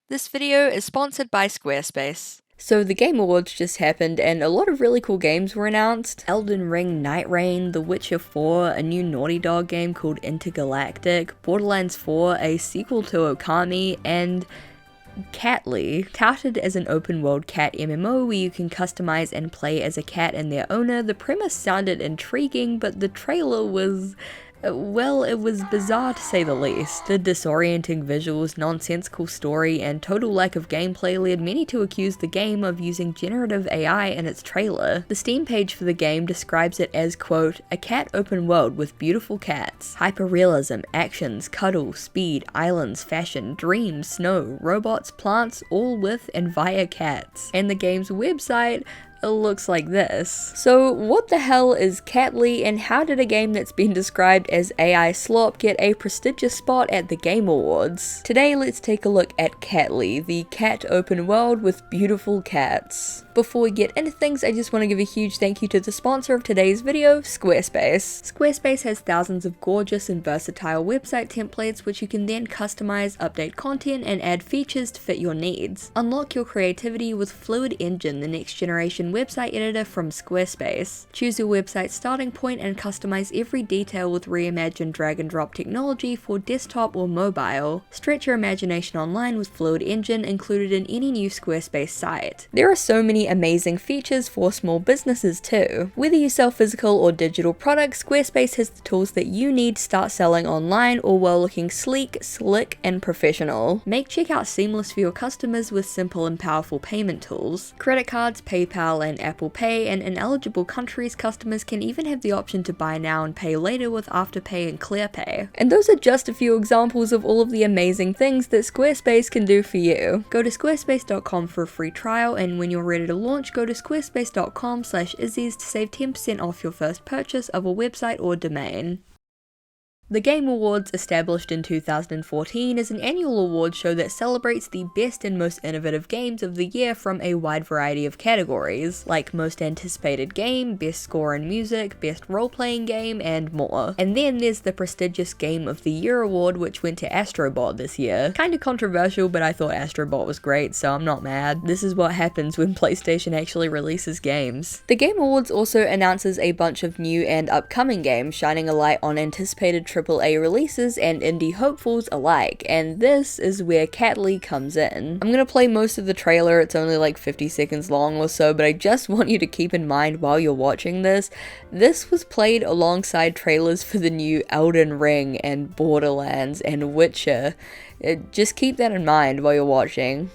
This video is sponsored by Squarespace. So the Game Awards just happened and a lot of really cool games were announced. Elden Ring, Night Rain, The Witcher 4, a new Naughty Dog game called Intergalactic, Borderlands 4, a sequel to Okami, and Catly, touted as an open-world cat MMO where you can customize and play as a cat and their owner. The premise sounded intriguing, but the trailer was... well, it was bizarre to say the least. The disorienting visuals, nonsensical story, and total lack of gameplay led many to accuse the game of using generative AI in its trailer. The Steam page for the game describes it as, quote, a cat open world with beautiful cats. Hyperrealism, actions, cuddle, speed, islands, fashion, dreams, snow, robots, plants, all with and via cats. And the game's website looks like this. So what the hell is Catly, and how did a game that's been described as AI slop get a prestigious spot at the Game Awards? Today let's take a look at Catly, the cat open world with beautiful cats. Before we get into things, I just want to give a huge thank you to the sponsor of today's video, Squarespace. Squarespace has thousands of gorgeous and versatile website templates which you can then customize, update content, and add features to fit your needs. Unlock your creativity with Fluid Engine, the next generation website editor from Squarespace. Choose your website starting point and customize every detail with reimagined drag and drop technology for desktop or mobile. Stretch your imagination online with Fluid Engine included in any new Squarespace site. There are so many amazing features for small businesses too. Whether you sell physical or digital products, Squarespace has the tools that you need to start selling online or while looking sleek, slick, and professional. Make checkout seamless for your customers with simple and powerful payment tools. Credit cards, PayPal, and Apple Pay, and in eligible countries, customers can even have the option to buy now and pay later with Afterpay and ClearPay. And those are just a few examples of all of the amazing things that Squarespace can do for you. Go to squarespace.com for a free trial, and when you're ready to launch, go to squarespace.com/izzies to save 10% off your first purchase of a website or domain. The Game Awards, established in 2014, is an annual award show that celebrates the best and most innovative games of the year from a wide variety of categories, like most anticipated game, best score in music, best role-playing game, and more. And then there's the prestigious Game of the Year award, which went to Astrobot this year. Kinda controversial, but I thought Astrobot was great, so I'm not mad. This is what happens when PlayStation actually releases games. The Game Awards also announces a bunch of new and upcoming games, shining a light on anticipated AAA releases and indie hopefuls alike, and this is where Catly comes in. I'm gonna play most of the trailer, it's only like 50 seconds long or so, but I just want you to keep in mind while you're watching this was played alongside trailers for the new Elden Ring and Borderlands and Witcher. Just keep that in mind while you're watching.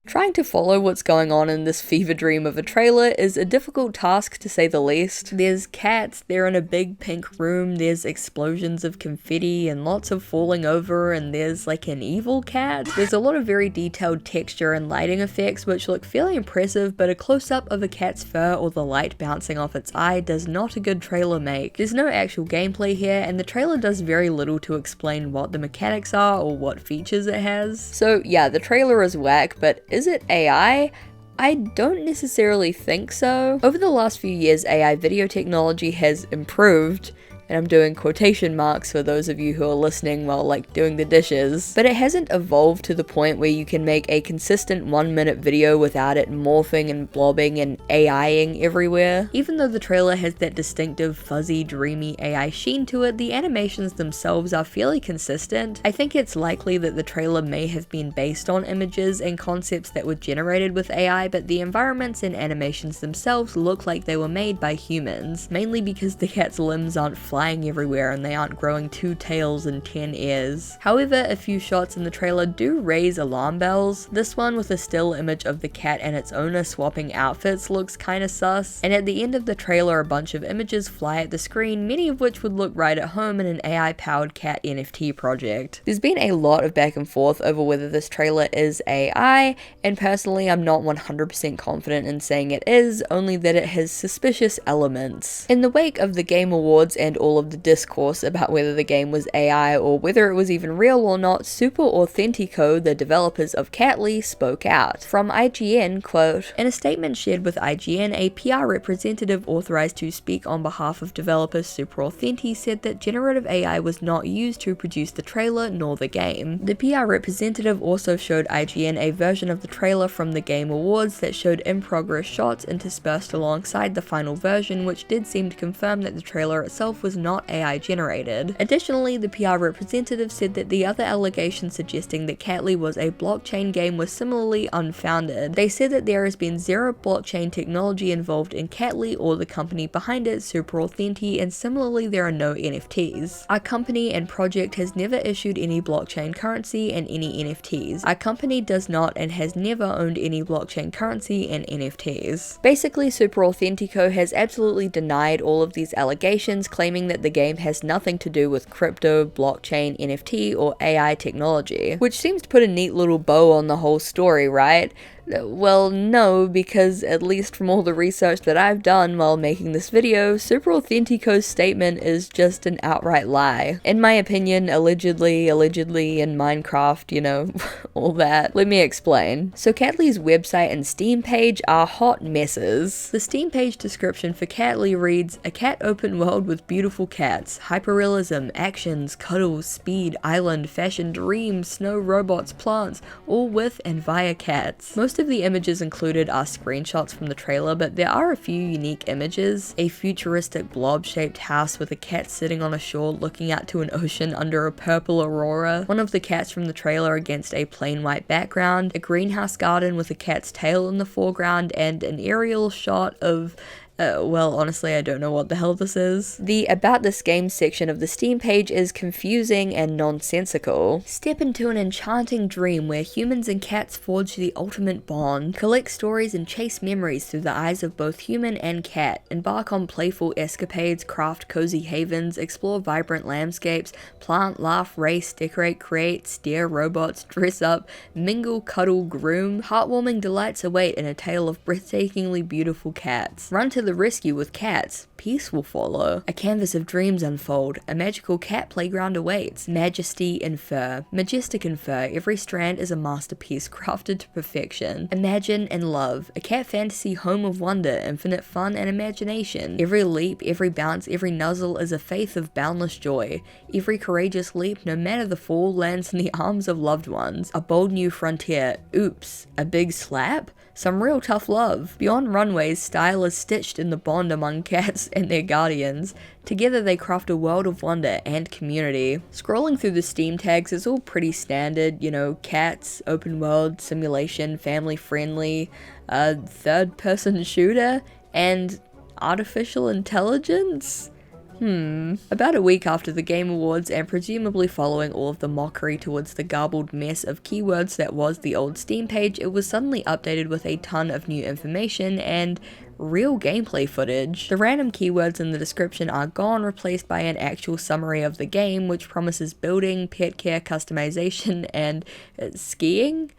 Trying to follow what's going on in this fever dream of a trailer is a difficult task to say the least. There's cats, they're in a big pink room, there's explosions of confetti and lots of falling over, and there's like an evil cat. There's a lot of very detailed texture and lighting effects which look fairly impressive, but a close-up of a cat's fur or the light bouncing off its eye does not a good trailer make. There's no actual gameplay here, and the trailer does very little to explain what the mechanics are or what features it has. So yeah, the trailer is whack, but is it AI? I don't necessarily think so. Over the last few years, AI video technology has improved, and I'm doing quotation marks for those of you who are listening while like doing the dishes, but it hasn't evolved to the point where you can make a consistent 1-minute video without it morphing and blobbing and AIing everywhere. Even though the trailer has that distinctive fuzzy dreamy AI sheen to it, the animations themselves are fairly consistent. I think it's likely that the trailer may have been based on images and concepts that were generated with AI, but the environments and animations themselves look like they were made by humans, mainly because the cat's limbs aren't flat flying everywhere and they aren't growing 2 tails and 10 ears. However, a few shots in the trailer do raise alarm bells. This one with a still image of the cat and its owner swapping outfits looks kinda sus, and at the end of the trailer a bunch of images fly at the screen, many of which would look right at home in an AI-powered cat NFT project. There's been a lot of back and forth over whether this trailer is AI, and personally I'm not 100% confident in saying it is, only that it has suspicious elements. In the wake of the Game Awards and all of the discourse about whether the game was AI or whether it was even real or not, Authentico, the developers of Catly, spoke out. From IGN, quote, "In a statement shared with IGN, a PR representative authorized to speak on behalf of developer Authentico said that generative AI was not used to produce the trailer nor the game." The PR representative also showed IGN a version of the trailer from the Game Awards that showed in-progress shots interspersed alongside the final version, which did seem to confirm that the trailer itself was not AI generated. Additionally, the PR representative said that the other allegations suggesting that Catly was a blockchain game was similarly unfounded. They said that there has been zero blockchain technology involved in Catly or the company behind it, Authentico, and similarly there are no NFTs. Our company and project has never issued any blockchain currency and any NFTs. Our company does not and has never owned any blockchain currency and NFTs. Basically, Authentico has absolutely denied all of these allegations, claiming that the game has nothing to do with crypto, blockchain, NFT, or AI technology. Which seems to put a neat little bow on the whole story, right? Well, no, because at least from all the research that I've done while making this video, Authentico's statement is just an outright lie. In my opinion, allegedly in Minecraft, you know, all that. Let me explain. So Catly's website and Steam page are hot messes. The Steam page description for Catly reads, "A cat open world with beautiful cats, hyperrealism, actions, cuddles, speed, island, fashion, dreams, snow, robots, plants, all with and via cats." Most of the images included are screenshots from the trailer, but there are a few unique images. A futuristic blob-shaped house with a cat sitting on a shore looking out to an ocean under a purple aurora, one of the cats from the trailer against a plain white background, a greenhouse garden with a cat's tail in the foreground, and an aerial shot of well, honestly, I don't know what the hell this is. The About This Game section of the Steam page is confusing and nonsensical. Step into an enchanting dream where humans and cats forge the ultimate bond. Collect stories and chase memories through the eyes of both human and cat. Embark on playful escapades, craft cozy havens, explore vibrant landscapes, plant, laugh, race, decorate, create, steer robots, dress up, mingle, cuddle, groom. Heartwarming delights await in a tale of breathtakingly beautiful cats. Run to the rescue with cats. Peace will follow. A canvas of dreams unfold. A magical cat playground awaits. Majesty in fur. Majestic in fur. Every strand is a masterpiece crafted to perfection. Imagine and love. A cat fantasy home of wonder, infinite fun and imagination. Every leap, every bounce, every nuzzle is a faith of boundless joy. Every courageous leap, no matter the fall, lands in the arms of loved ones. A bold new frontier. Oops. A big slap? Some real tough love. Beyond runways, style is stitched in the bond among cats and their guardians. Together they craft a world of wonder and community. Scrolling through the Steam tags is all pretty standard, you know, cats, open world, simulation, family friendly, third person shooter, and artificial intelligence? About a week after the Game Awards and presumably following all of the mockery towards the garbled mess of keywords that was the old Steam page, it was suddenly updated with a ton of new information and real gameplay footage. The random keywords in the description are gone, replaced by an actual summary of the game, which promises building, pet care, customization, and skiing?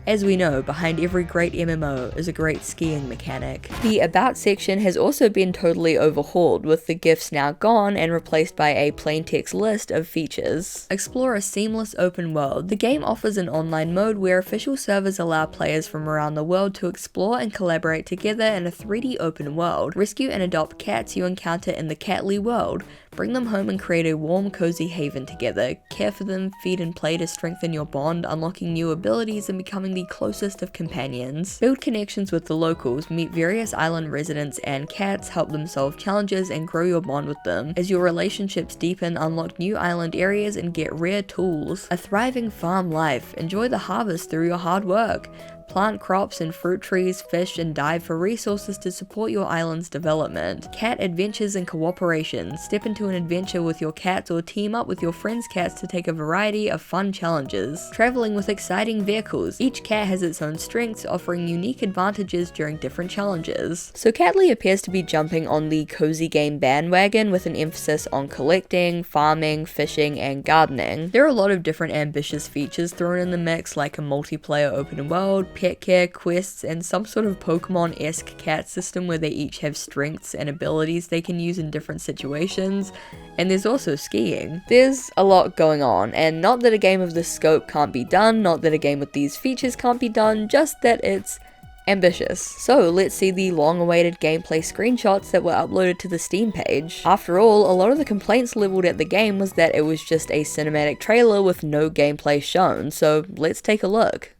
As we know, behind every great MMO is a great skiing mechanic. The About section has also been totally overhauled, with the GIFs now gone and replaced by a plain text list of features. Explore a seamless open world. The game offers an online mode where official servers allow players from around the world to explore and collaborate together in a 3D open world. Rescue and adopt cats you encounter in the Catly world. Bring them home and create a warm, cozy haven together. Care for them, feed and play to strengthen your bond, unlocking new abilities and becoming the closest of companions. Build connections with the locals, meet various island residents and cats, help them solve challenges and grow your bond with them. As your relationships deepen, unlock new island areas and get rare tools. A thriving farm life. Enjoy the harvest through your hard work. Plant crops and fruit trees, fish, and dive for resources to support your island's development. Cat adventures and cooperation. Step into an adventure with your cats or team up with your friends' cats to take a variety of fun challenges. Traveling with exciting vehicles. Each cat has its own strengths, offering unique advantages during different challenges. So Catly appears to be jumping on the cozy game bandwagon with an emphasis on collecting, farming, fishing, and gardening. There are a lot of different ambitious features thrown in the mix, like a multiplayer open world, pet care, quests, and some sort of Pokemon-esque cat system where they each have strengths and abilities they can use in different situations. And there's also skiing. There's a lot going on, and not that a game of this scope can't be done, not that a game with these features can't be done, just that it's ambitious. So let's see the long-awaited gameplay screenshots that were uploaded to the Steam page. After all, a lot of the complaints leveled at the game was that it was just a cinematic trailer with no gameplay shown, so let's take a look.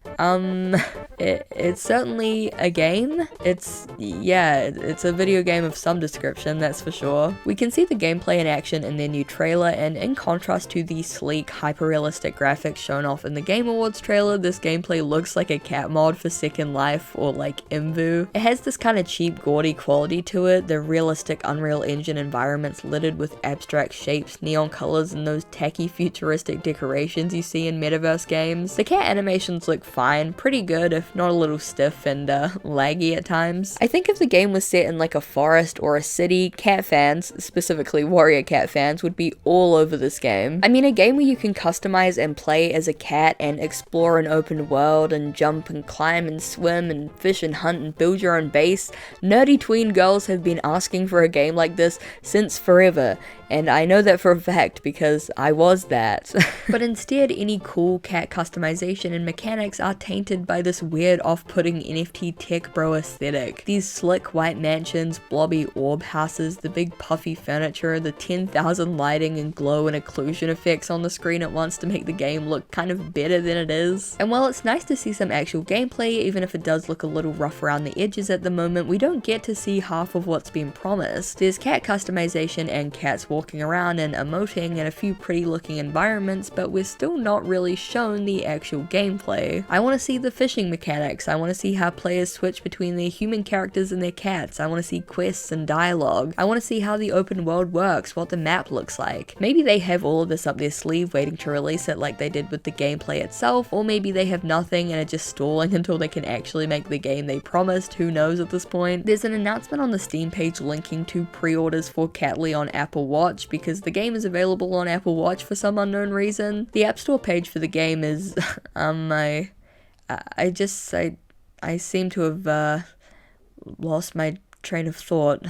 It's certainly a game. It's a video game of some description, that's for sure. We can see the gameplay in action in their new trailer, and in contrast to the sleek, hyper-realistic graphics shown off in the Game Awards trailer, this gameplay looks like a cat mod for Second Life or like Imvu. It has this kind of cheap, gaudy quality to it, the realistic Unreal Engine environments littered with abstract shapes, neon colors, and those tacky futuristic decorations you see in metaverse games. The cat animations look fine, pretty good if not a little stiff and laggy at times. I think if the game was set in like a forest or a city, cat fans, specifically warrior cat fans, would be all over this game. I mean, a game where you can customize and play as a cat and explore an open world and jump and climb and swim and fish and hunt and build your own base. Nerdy tween girls have been asking for a game like this since forever, and I know that for a fact because I was that. But instead, any cool cat customization and mechanics are tainted by this weird off-putting NFT tech bro aesthetic. These slick white mansions, blobby orb houses, the big puffy furniture, the 10,000 lighting and glow and occlusion effects on the screen at once to make the game look kind of better than it is. And while it's nice to see some actual gameplay, even if it does look a little rough around the edges at the moment, we don't get to see half of what's been promised. There's cat customization and cats walking around and emoting in a few pretty looking environments, but we're still not really shown the actual gameplay. I want to see the fishing mechanics, I want to see how players switch between their human characters and their cats, I want to see quests and dialogue, I want to see how the open world works, what the map looks like. Maybe they have all of this up their sleeve waiting to release it like they did with the gameplay itself, or maybe they have nothing and are just stalling until they can actually make the game they promised, who knows at this point. There's an announcement on the Steam page linking to pre-orders for Catly on Apple Watch because the game is available on Apple Watch for some unknown reason. The App Store page for the game is, I seem to have lost my train of thought.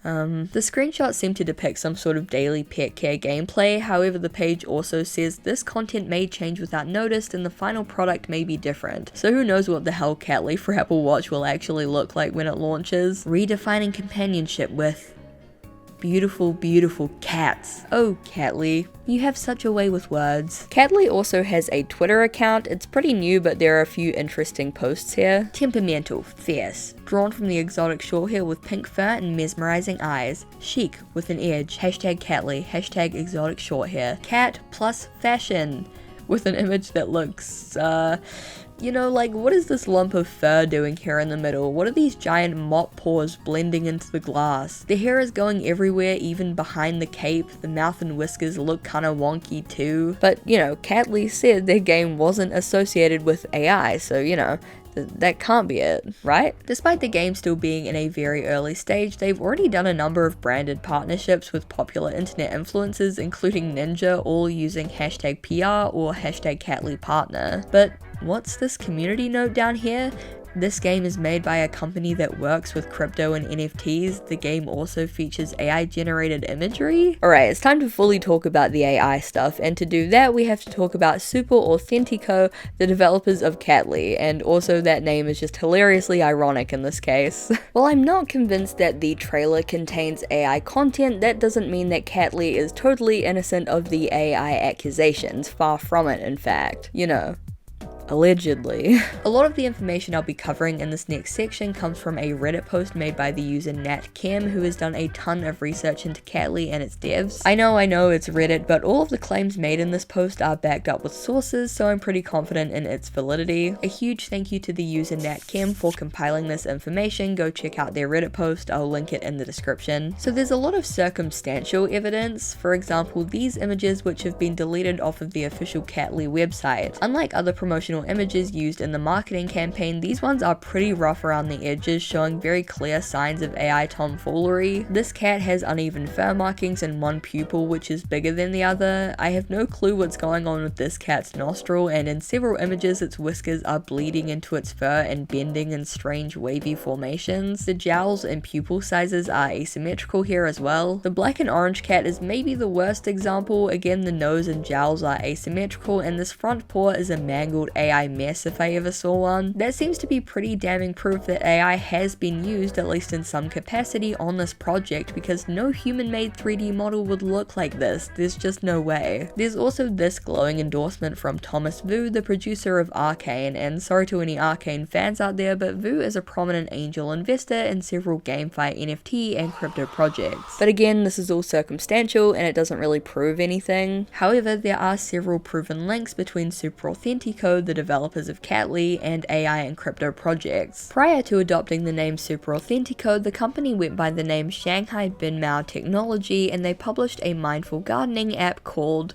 The screenshots seem to depict some sort of daily pet care gameplay, however the page also says this content may change without notice and the final product may be different. So who knows what the hell Catly for Apple Watch will actually look like when it launches. Redefining companionship with beautiful, beautiful cats. Oh, Catly, you have such a way with words. Catly also has a Twitter account. It's pretty new, but there are a few interesting posts here. Temperamental, fierce, drawn from the exotic short hair with pink fur and mesmerizing eyes. Chic, with an edge. Hashtag Catly, hashtag exotic short hair. Cat plus fashion, with an image that looks, you know, like, what is this lump of fur doing here in the middle? What are these giant mop paws blending into the glass? The hair is going everywhere, even behind the cape. The mouth and whiskers look kinda wonky too. But, you know, Catly said their game wasn't associated with AI, so, you know, that can't be it, right? Despite the game still being in a very early stage, they've already done a number of branded partnerships with popular internet influencers, including Ninja, all using hashtag PR or hashtag Catly partner. But what's this community note down here? This game is made by a company that works with crypto and NFTs. The game also features AI generated imagery. Alright, it's time to fully talk about the AI stuff, and to do that we have to talk about Super Authentico, the developers of Catly, and also that name is just hilariously ironic in this case. While I'm not convinced that the trailer contains AI content, that doesn't mean that Catly is totally innocent of the AI accusations, far from it in fact. You know, Allegedly. A lot of the information I'll be covering in this next section comes from a Reddit post made by the user NatChem, who has done a ton of research into Catly and its devs. I know it's Reddit, but all of the claims made in this post are backed up with sources, so I'm pretty confident in its validity. A huge thank you to the user NatChem for compiling this information. Go check out their Reddit post, I'll link it in the description. So there's a lot of circumstantial evidence, for example these images which have been deleted off of the official Catly website. Unlike other promotional images used in the marketing campaign, these ones are pretty rough around the edges, showing very clear signs of AI tomfoolery. This cat has uneven fur markings and one pupil which is bigger than the other. I have no clue what's going on with this cat's nostril, and in several images its whiskers are bleeding into its fur and bending in strange wavy formations. The jowls and pupil sizes are asymmetrical here as well. The black and orange cat is maybe the worst example. Again, the nose and jowls are asymmetrical, and this front paw is a mangled AI mess if I ever saw one. That seems to be pretty damning proof that AI has been used, at least in some capacity, on this project, because no human-made 3D model would look like this. There's just no way. There's also this glowing endorsement from Thomas Vu, the producer of Arcane, and sorry to any Arcane fans out there, but Vu is a prominent angel investor in several GameFi NFT and crypto projects. But again, this is all circumstantial and it doesn't really prove anything. However, there are several proven links between Super Authentico, the developers of Catly, and AI and crypto projects. Prior to adopting the name Super Authentico, the company went by the name Shanghai Binmao Technology, and they published a mindful gardening app called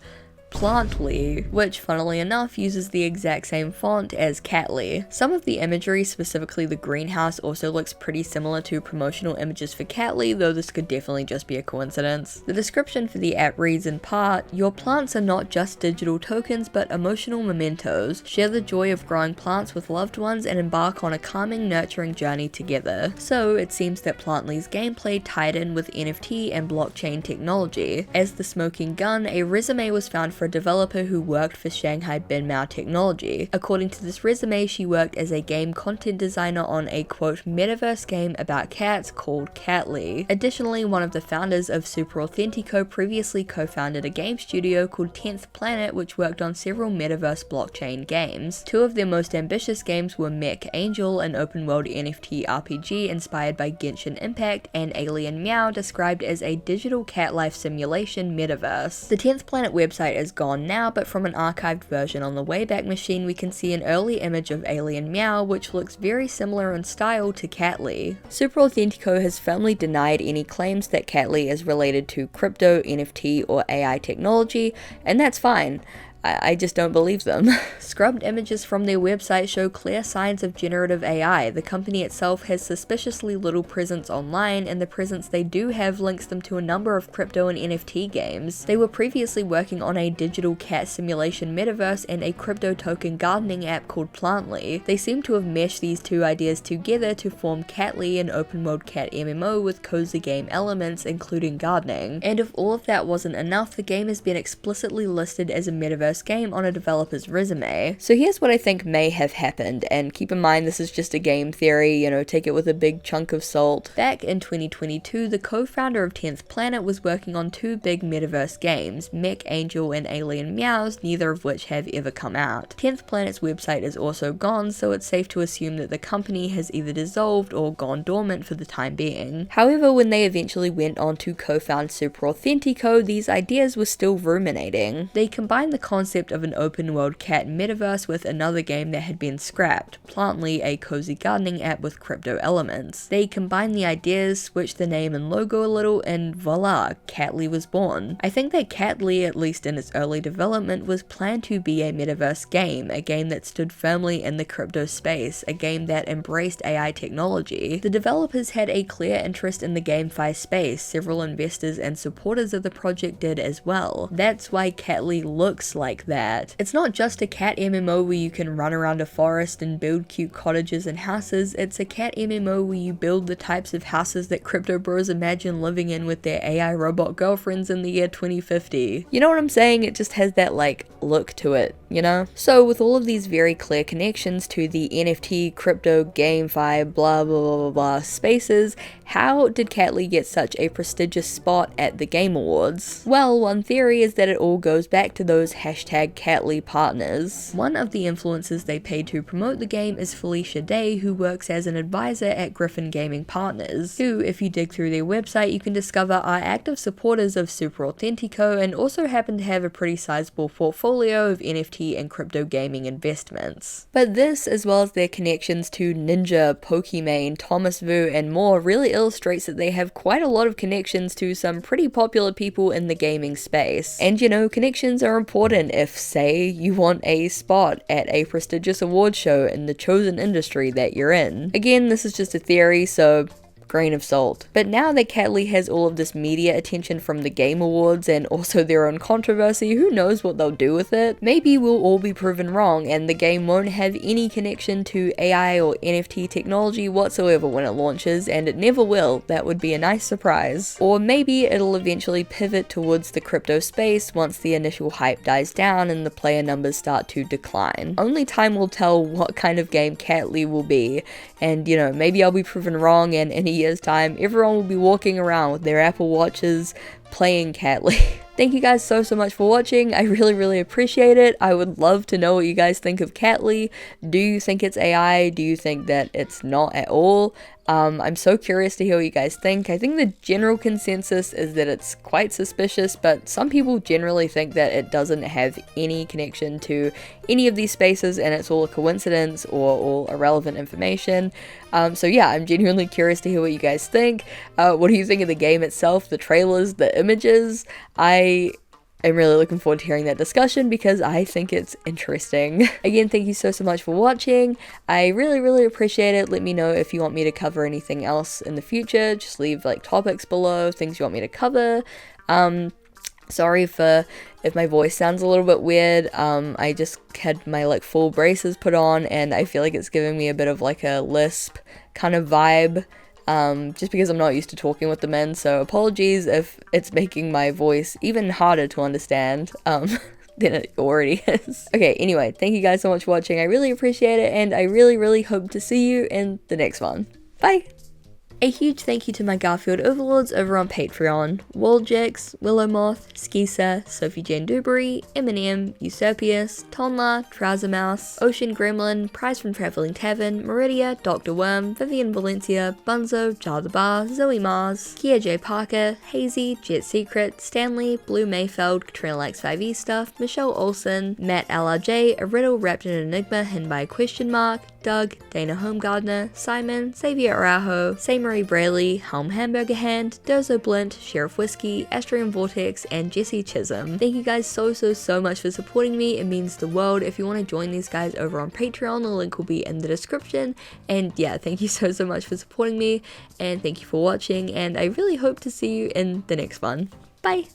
Plantly, which funnily enough uses the exact same font as Catly. Some of the imagery, specifically the greenhouse, also looks pretty similar to promotional images for Catly, though this could definitely just be a coincidence. The description for the app reads in part, "Your plants are not just digital tokens but emotional mementos. Share the joy of growing plants with loved ones and embark on a calming, nurturing journey together." So it seems that Plantly's gameplay tied in with NFT and blockchain technology. As the smoking gun, a resume was found for a developer who worked for Shanghai Binmao Technology. According to this resume, she worked as a game content designer on a quote metaverse game about cats called Catly. Additionally, one of the founders of Super Authentico previously co-founded a game studio called 10th Planet, which worked on several metaverse blockchain games. Two of their most ambitious games were Mech Angel, an open-world NFT RPG inspired by Genshin Impact, and Alien Meow, described as a digital cat life simulation metaverse. The 10th Planet website is gone now, but from an archived version on the Wayback Machine we can see an early image of Alien Meow, which looks very similar in style to Catly. Super Authentico has firmly denied any claims that Catly is related to crypto, NFT, or AI technology, and that's fine. I just don't believe them. Scrubbed images from their website show clear signs of generative AI. The company itself has suspiciously little presence online, and the presence they do have links them to a number of crypto and NFT games. They were previously working on a digital cat simulation metaverse and a crypto token gardening app called Plantly. They seem to have meshed these two ideas together to form Catly, an open world cat MMO with cozy game elements including gardening. And if all of that wasn't enough, the game has been explicitly listed as a metaverse game on a developer's resume. So here's what I think may have happened, and keep in mind this is just a game theory, take it with a big chunk of salt. Back in 2022, the co-founder of 10th Planet was working on two big metaverse games, Mech Angel and Alien Meows, neither of which have ever come out. 10th Planet's website is also gone, so it's safe to assume that the company has either dissolved or gone dormant for the time being. However, when they eventually went on to co-found Super Authentico, these ideas were still ruminating. They combined the concept of an open world cat metaverse with another game that had been scrapped, Plantly, a cozy gardening app with crypto elements. They combined the ideas, switched the name and logo a little, and voila, Catly was born. I think that Catly, at least in its early development, was planned to be a metaverse game, a game that stood firmly in the crypto space, a game that embraced AI technology. The developers had a clear interest in the GameFi space, several investors and supporters of the project did as well. That's why Catly looks like that. It's not just a cat MMO where you can run around a forest and build cute cottages and houses, it's a cat MMO where you build the types of houses that crypto bros imagine living in with their AI robot girlfriends in the year 2050. You know what I'm saying? It just has that look to it, So with all of these very clear connections to the NFT, crypto, GameFi, blah blah blah blah blah spaces, How did Catly get such a prestigious spot at the Game Awards? Well, one theory is that it all goes back to those #Catly partners. One of the influencers they paid to promote the game is Felicia Day, who works as an advisor at Griffin Gaming Partners, who, if you dig through their website, you can discover are active supporters of Super Authentico and also happen to have a pretty sizable portfolio of NFT and crypto gaming investments. But this, as well as their connections to Ninja, Pokimane, Thomas Vu, and more, really illustrates that they have quite a lot of connections to some pretty popular people in the gaming space. And you know, connections are important if, say, you want a spot at a prestigious award show in the chosen industry that you're in. Again, this is just a theory, so grain of salt. But now that Catly has all of this media attention from the Game Awards and also their own controversy, who knows what they'll do with it? Maybe we'll all be proven wrong and the game won't have any connection to AI or NFT technology whatsoever when it launches, and it never will. That would be a nice surprise. Or maybe it'll eventually pivot towards the crypto space once the initial hype dies down and the player numbers start to decline. Only time will tell what kind of game Catly will be, and you know, maybe I'll be proven wrong and in a year's time, everyone will be walking around with their Apple Watches playing Catly. Thank you guys so much for watching. I really appreciate it. I would love to know what you guys think of Catly. Do you think it's AI? Do you think that it's not at all? I'm so curious to hear what you guys think. I think the general consensus is that it's quite suspicious, but some people generally think that it doesn't have any connection to any of these spaces and it's all a coincidence or all irrelevant information. So yeah, I'm genuinely curious to hear what you guys think. What do you think of the game itself, the trailers, the images? I'm really looking forward to hearing that discussion because I think it's interesting. Again, thank you so much for watching. I really appreciate it. Let me know if you want me to cover anything else in the future. Just leave like topics below, things you want me to cover. Sorry if my voice sounds a little bit weird. I just had my like full braces put on and I feel like it's giving me a bit of like a lisp kind of vibe. Just because I'm not used to talking with the men, so apologies if it's making my voice even harder to understand than it already is. Okay, anyway, thank you guys so much for watching. I really appreciate it, and I really hope to see you in the next one. Bye! A huge thank you to my Garfield overlords over on Patreon: Walljix, Willowmoth, Skisa, Sophie Jane Dewberry, Eminem, Usurpius, Tonla, Trouser Mouse, Ocean Gremlin, Prize from Travelling Tavern, Meridia, Dr. Worm, Vivian Valencia, Bunzo, Jar the Bar, Zoe Mars, Kia J. Parker, Hazy, Jet Secret, Stanley, Blue Mayfeld, Katrina Likes 5e Stuff, Michelle Olsen, Matt LRJ, A Riddle Wrapped in an Enigma Hidden by a Question Mark, Doug, Dana Homegardener, Simon, Xavier Araujo, Say Marie Brayley, Helm Hamburger Hand, Dozo Blint, Sheriff Whiskey, Astrium Vortex, and Jesse Chisholm. Thank you guys so much for supporting me. It means the world. If you want to join these guys over on Patreon, the link will be in the description. And yeah, thank you so much for supporting me, and thank you for watching, and I really hope to see you in the next one. Bye!